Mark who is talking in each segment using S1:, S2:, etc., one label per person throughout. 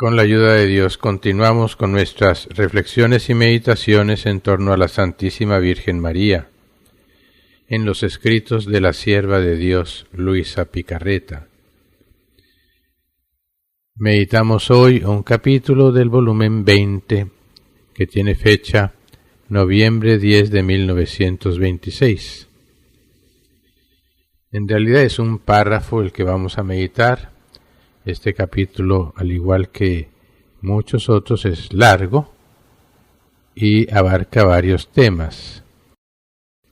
S1: Con la ayuda de Dios continuamos con nuestras reflexiones y meditaciones en torno a la Santísima Virgen María, en los escritos de la sierva de Dios, Luisa Picarreta. Meditamos hoy un capítulo del volumen 20, que tiene fecha noviembre 10 de 1926. En realidad es un párrafo el que vamos a meditar. Este capítulo, al igual que muchos otros, es largo y abarca varios temas.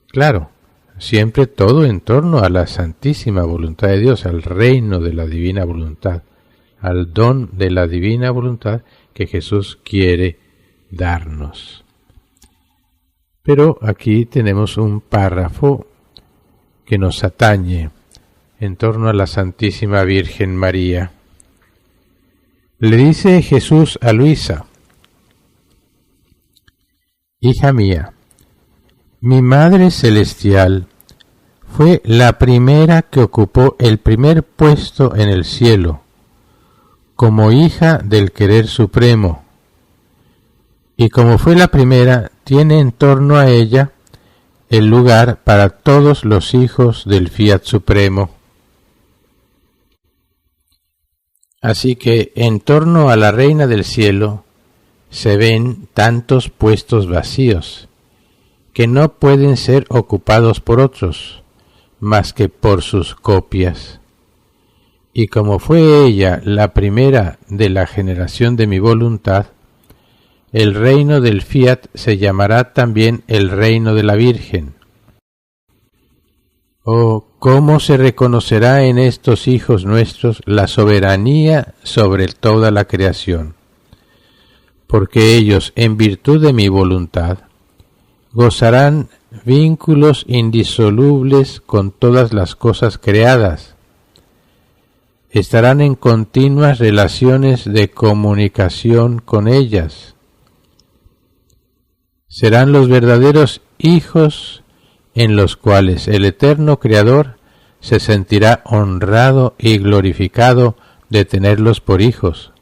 S1: Claro, siempre todo en torno a la santísima voluntad de Dios, al reino de la divina voluntad, al don de la divina voluntad que Jesús quiere darnos. Pero aquí tenemos un párrafo que nos atañe en torno a la Santísima Virgen María. Le dice Jesús a Luisa: Hija mía, mi Madre Celestial fue la primera que ocupó el primer puesto en el cielo, como hija del querer supremo, y como fue la primera, tiene en torno a ella el lugar para todos los hijos del Fiat Supremo. Así que en torno a la Reina del Cielo se ven tantos puestos vacíos que no pueden ser ocupados por otros más que por sus copias. Y como fue ella la primera de la generación de mi voluntad, el reino del Fiat se llamará también el reino de la Virgen. Oh, ¿cómo se reconocerá en estos hijos nuestros la soberanía sobre toda la creación? Porque ellos, en virtud de mi voluntad, gozarán vínculos indisolubles con todas las cosas creadas. Estarán en continuas relaciones de comunicación con ellas. Serán los verdaderos hijos en los cuales el eterno Creador se sentirá honrado y glorificado de tenerlos por hijos,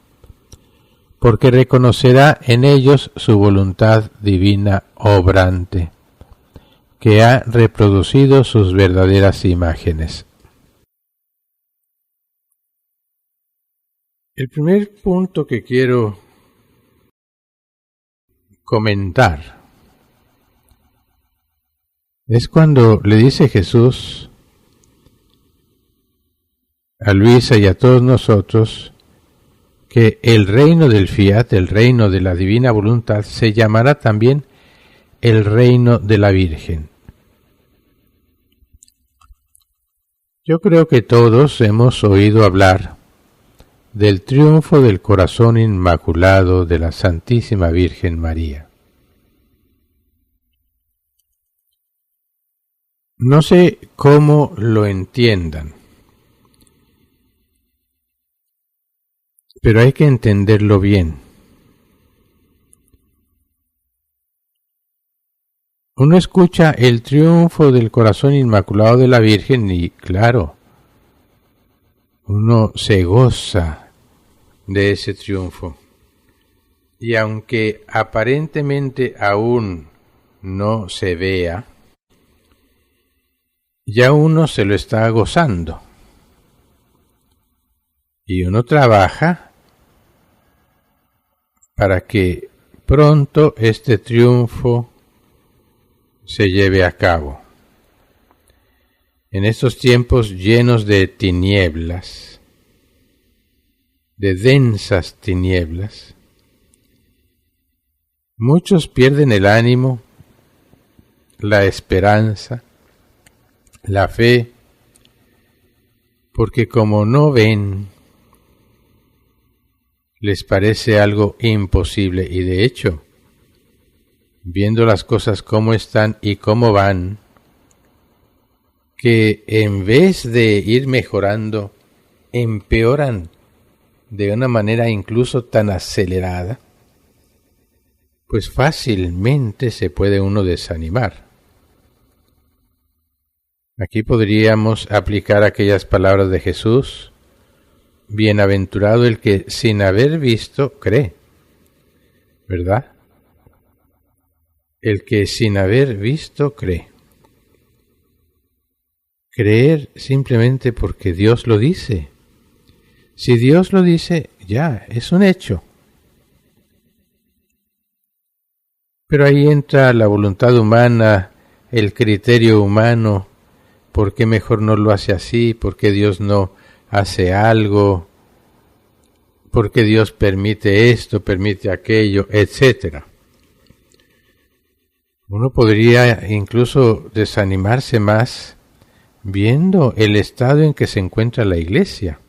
S1: porque reconocerá en ellos su voluntad divina obrante, que ha reproducido sus verdaderas imágenes. El primer punto que quiero comentar es cuando le dice Jesús a Luisa y a todos nosotros que el reino del Fiat, el reino de la divina voluntad, se llamará también el reino de la Virgen. Yo creo que todos hemos oído hablar del triunfo del corazón inmaculado de la Santísima Virgen María. No sé cómo lo entiendan, pero hay que entenderlo bien. Uno escucha el triunfo del corazón inmaculado de la Virgen y, claro, uno se goza de ese triunfo. Y aunque aparentemente aún no se vea, ya uno se lo está gozando. Y uno trabaja para que pronto este triunfo se lleve a cabo. En estos tiempos llenos de tinieblas, de densas tinieblas, muchos pierden el ánimo, la esperanza, la fe, porque como no ven, les parece algo imposible y de hecho, viendo las cosas cómo están y cómo van, que en vez de ir mejorando, empeoran de una manera incluso tan acelerada, pues fácilmente se puede uno desanimar. Aquí podríamos aplicar aquellas palabras de Jesús bienaventurado el que sin haber visto cree, ¿verdad? El que sin haber visto cree. Creer simplemente porque Dios lo dice. Si Dios lo dice, ya, es un hecho. Pero ahí entra la voluntad humana, el criterio humano. ¿Por qué mejor no lo hace así? ¿Por qué Dios no hace algo? ¿Por qué Dios permite esto, permite aquello, etcétera? Uno podría incluso desanimarse más viendo el estado en que se encuentra la Iglesia,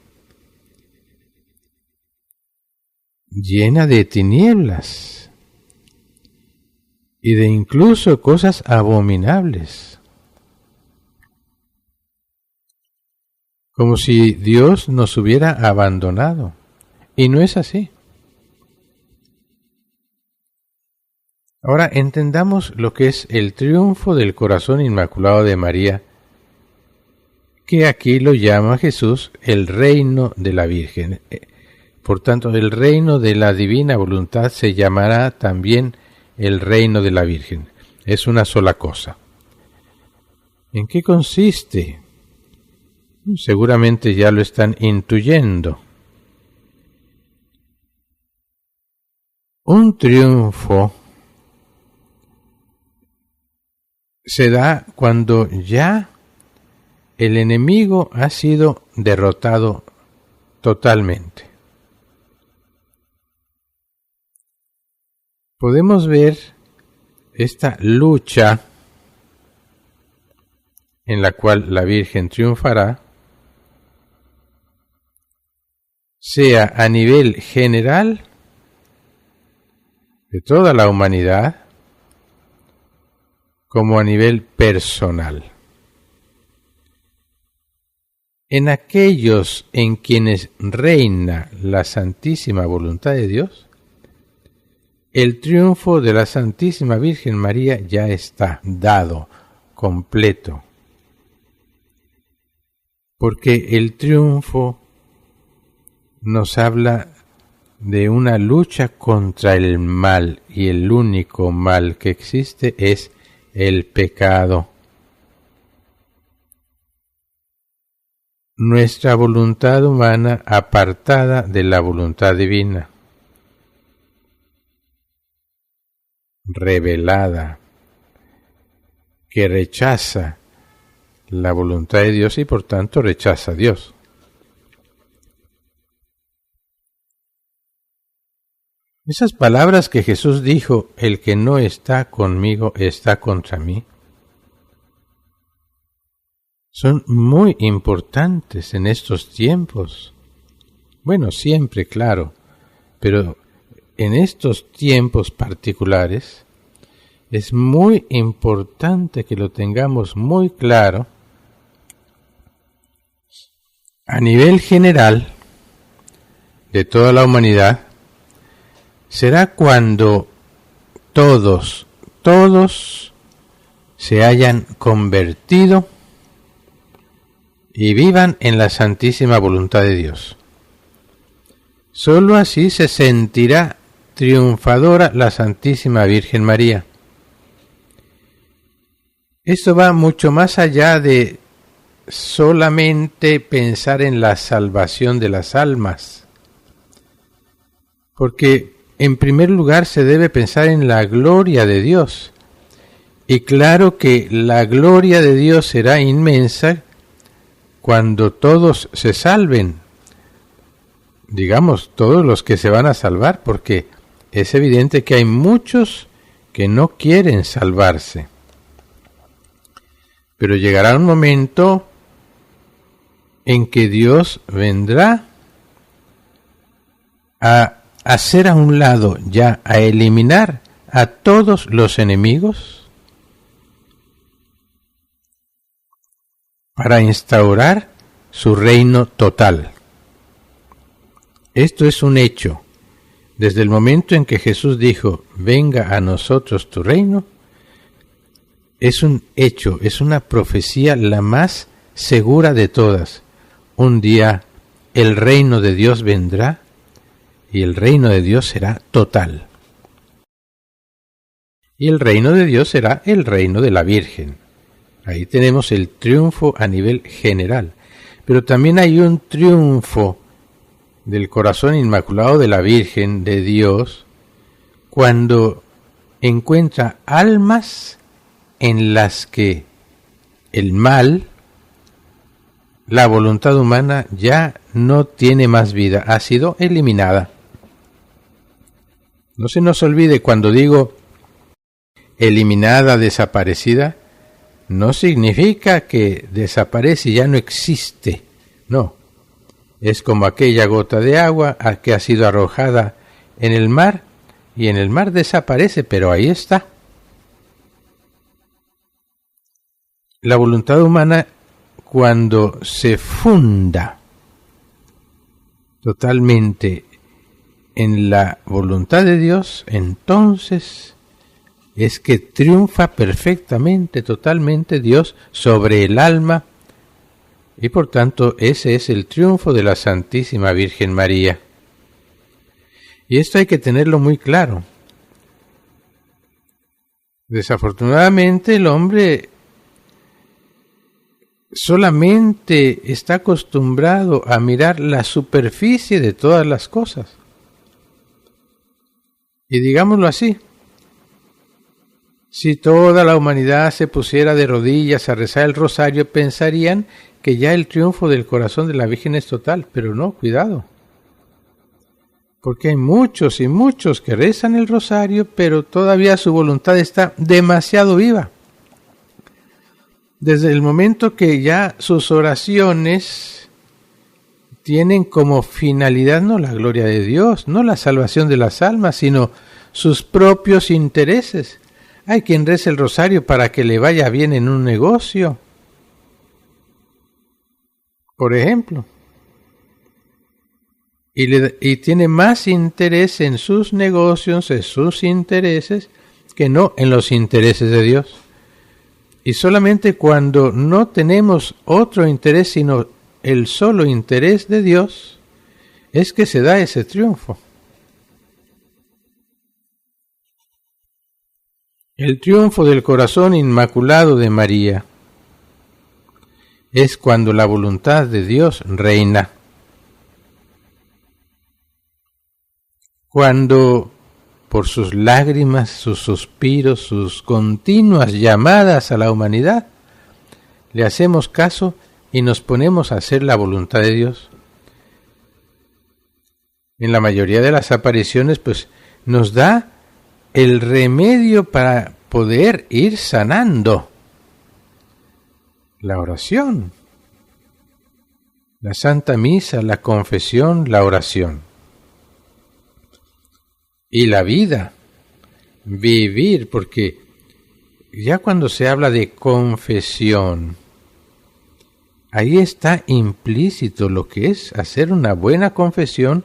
S1: llena de tinieblas y de incluso cosas abominables, como si Dios nos hubiera abandonado, y no es así. Ahora entendamos lo que es el triunfo del corazón inmaculado de María, que aquí lo llama Jesús el reino de la Virgen. Por tanto, el reino de la divina voluntad se llamará también el reino de la Virgen. Es una sola cosa. ¿En qué consiste? Seguramente ya lo están intuyendo. Un triunfo se da cuando ya el enemigo ha sido derrotado totalmente. Podemos ver esta lucha en la cual la Virgen triunfará, sea a nivel general de toda la humanidad, como a nivel personal. En aquellos en quienes reina la santísima voluntad de Dios, el triunfo de la Santísima Virgen María ya está dado, completo. Porque el triunfo nos habla de una lucha contra el mal, y el único mal que existe es el pecado. Nuestra voluntad humana apartada de la voluntad divina, rebelada, que rechaza la voluntad de Dios y por tanto rechaza a Dios. Esas palabras que Jesús dijo, el que no está conmigo está contra mí, son muy importantes en estos tiempos. Bueno, siempre, claro, pero en estos tiempos particulares es muy importante que lo tengamos muy claro. A nivel general de toda la humanidad, será cuando todos se hayan convertido y vivan en la santísima voluntad de Dios. Sólo así se sentirá triunfadora la Santísima Virgen María. Esto va mucho más allá de solamente pensar en la salvación de las almas, porque en primer lugar se debe pensar en la gloria de Dios, y claro que la gloria de Dios será inmensa cuando todos se salven, digamos, todos los que se van a salvar, porque es evidente que hay muchos que no quieren salvarse. Pero llegará un momento en que Dios vendrá a hacer a un lado, ya a eliminar a todos los enemigos, para instaurar su reino total. Esto es un hecho. Desde el momento en que Jesús dijo, venga a nosotros tu reino, es un hecho, es una profecía la más segura de todas. Un día el reino de Dios vendrá y el reino de Dios será total. Y el reino de Dios será el reino de la Virgen. Ahí tenemos el triunfo a nivel general. Pero también hay un triunfo del corazón inmaculado de la Virgen de Dios cuando encuentra almas en las que el mal, la voluntad humana, ya no tiene más vida, ha sido eliminada. No se nos olvide, cuando digo eliminada, desaparecida, no significa que desaparece y ya no existe. No, es como aquella gota de agua que ha sido arrojada en el mar y en el mar desaparece, pero ahí está. La voluntad humana, cuando se funda totalmente en la voluntad de Dios, entonces es que triunfa perfectamente, totalmente Dios sobre el alma, y por tanto ese es el triunfo de la Santísima Virgen María. Y esto hay que tenerlo muy claro. Desafortunadamente el hombre solamente está acostumbrado a mirar la superficie de todas las cosas. Y digámoslo así, si toda la humanidad se pusiera de rodillas a rezar el rosario, pensarían que ya el triunfo del corazón de la Virgen es total, pero no, cuidado. Porque hay muchos y muchos que rezan el rosario, pero todavía su voluntad está demasiado viva. Desde el momento que ya sus oraciones tienen como finalidad no la gloria de Dios, no la salvación de las almas, sino sus propios intereses. Hay quien reza el rosario para que le vaya bien en un negocio, por ejemplo, y tiene más interés en sus negocios, en sus intereses, que no en los intereses de Dios. Y solamente cuando no tenemos otro interés sino el solo interés de Dios, es que se da ese triunfo. El triunfo del corazón inmaculado de María es cuando la voluntad de Dios reina. Cuando por sus lágrimas, sus suspiros, sus continuas llamadas a la humanidad, le hacemos caso y nos ponemos a hacer la voluntad de Dios. En la mayoría de las apariciones, pues, nos da el remedio para poder ir sanando. La oración, la Santa Misa, la confesión, la oración. Y la vida, vivir, porque ya cuando se habla de confesión, ahí está implícito lo que es hacer una buena confesión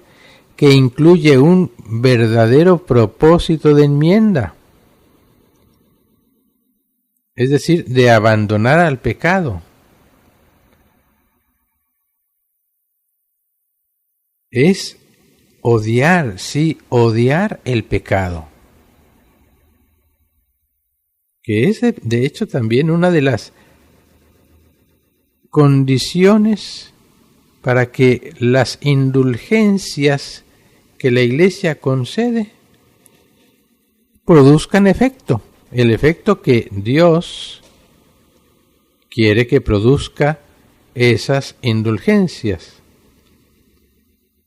S1: que incluye un verdadero propósito de enmienda. Es decir, de abandonar al pecado. Es odiar, sí, odiar el pecado. Que es de hecho también una de las condiciones para que las indulgencias que la Iglesia concede produzcan efecto. El efecto que Dios quiere que produzca esas indulgencias.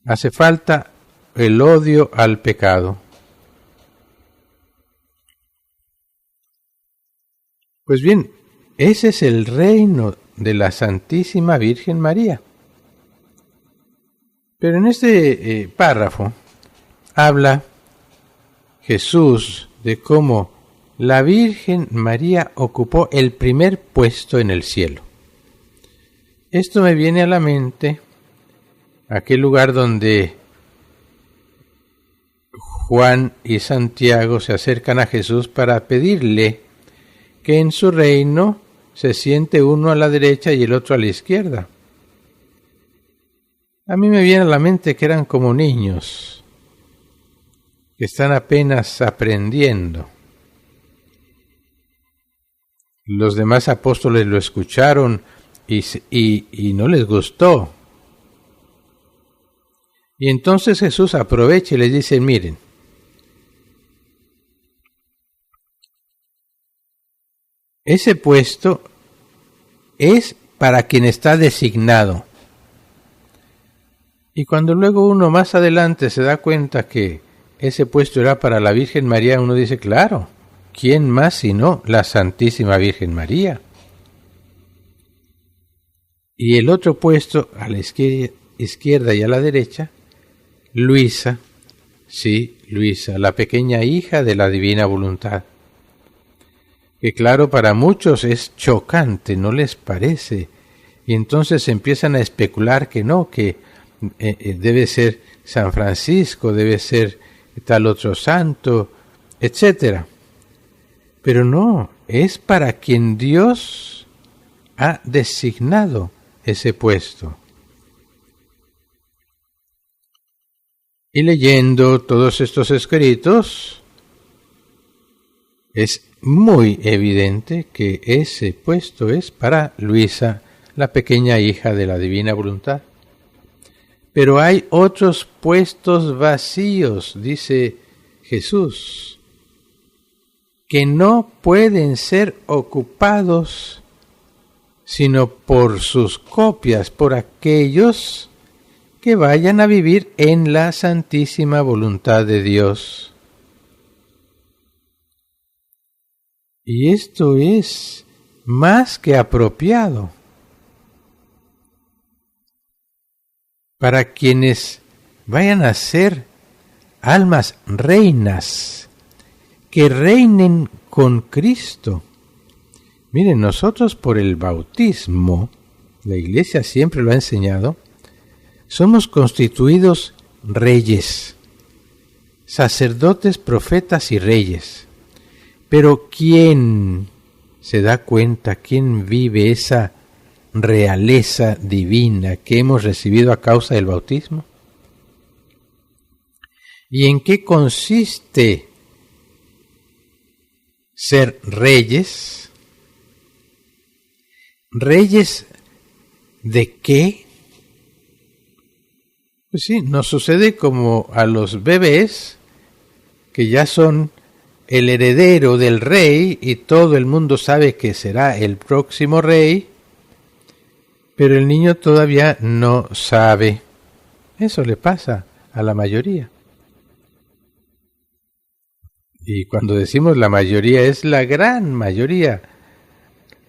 S1: Hace falta el odio al pecado. Pues bien, ese es el reino de la Santísima Virgen María. Pero en este párrafo habla Jesús de cómo la Virgen María ocupó el primer puesto en el cielo. Esto me viene a la mente aquel lugar donde Juan y Santiago se acercan a Jesús para pedirle que en su reino se siente uno a la derecha y el otro a la izquierda. A mí me viene a la mente que eran como niños, que están apenas aprendiendo. Los demás apóstoles lo escucharon y no les gustó. Y entonces Jesús aprovecha y les dice, miren, ese puesto es para quien está designado. Y cuando luego uno más adelante se da cuenta que ese puesto era para la Virgen María, uno dice, claro, ¿quién más sino la Santísima Virgen María? Y el otro puesto, a la izquierda y a la derecha, Luisa, sí, Luisa, la pequeña hija de la Divina Voluntad. Que claro, para muchos es chocante, ¿no les parece? Y entonces empiezan a especular que no, que debe ser San Francisco, debe ser tal otro santo, etcétera. Pero no, es para quien Dios ha designado ese puesto. Y leyendo todos estos escritos, es muy evidente que ese puesto es para Luisa, la pequeña hija de la Divina Voluntad. Pero hay otros puestos vacíos, dice Jesús, que no pueden ser ocupados sino por sus copias, por aquellos que vayan a vivir en la santísima voluntad de Dios. Y esto es más que apropiado para quienes vayan a ser almas reinas, que reinen con Cristo. Miren, nosotros por el bautismo, la Iglesia siempre lo ha enseñado, somos constituidos reyes, sacerdotes, profetas y reyes. Pero ¿quién se da cuenta, quién vive esa realeza divina que hemos recibido a causa del bautismo? ¿Y en qué consiste ser reyes? ¿Reyes de qué? Pues sí, nos sucede como a los bebés que ya son el heredero del rey y todo el mundo sabe que será el próximo rey, pero el niño todavía no sabe. Eso le pasa a la mayoría. Y cuando decimos la mayoría es la gran mayoría.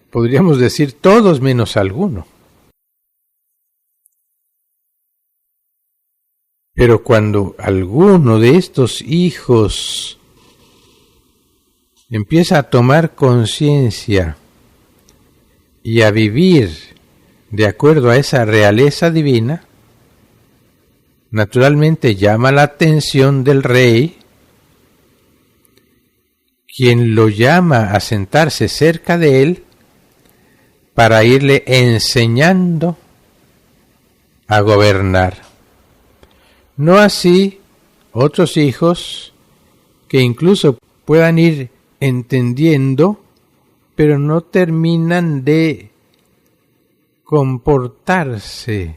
S1: Podríamos decir todos menos alguno. Pero cuando alguno de estos hijos empieza a tomar conciencia y a vivir de acuerdo a esa realeza divina, naturalmente llama la atención del rey, quien lo llama a sentarse cerca de él para irle enseñando a gobernar. No así otros hijos que incluso puedan ir entendiendo, pero no terminan de comportarse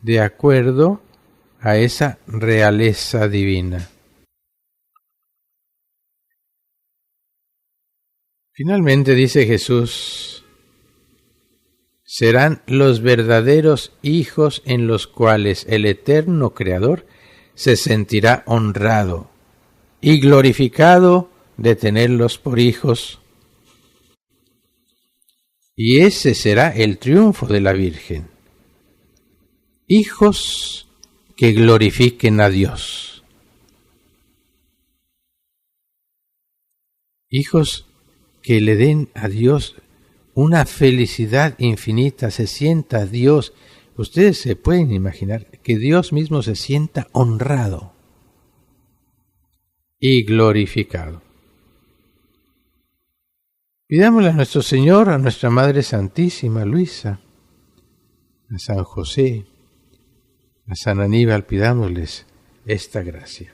S1: de acuerdo a esa realeza divina. Finalmente dice Jesús, serán los verdaderos hijos en los cuales el eterno Creador se sentirá honrado y glorificado de tenerlos por hijos. Y ese será el triunfo de la Virgen. Hijos que glorifiquen a Dios. Hijos que le den a Dios una felicidad infinita, se sienta Dios. Ustedes se pueden imaginar que Dios mismo se sienta honrado y glorificado. Pidámosle a nuestro Señor, a nuestra Madre Santísima Luisa, a San José, A San Aníbal pidámosles esta gracia.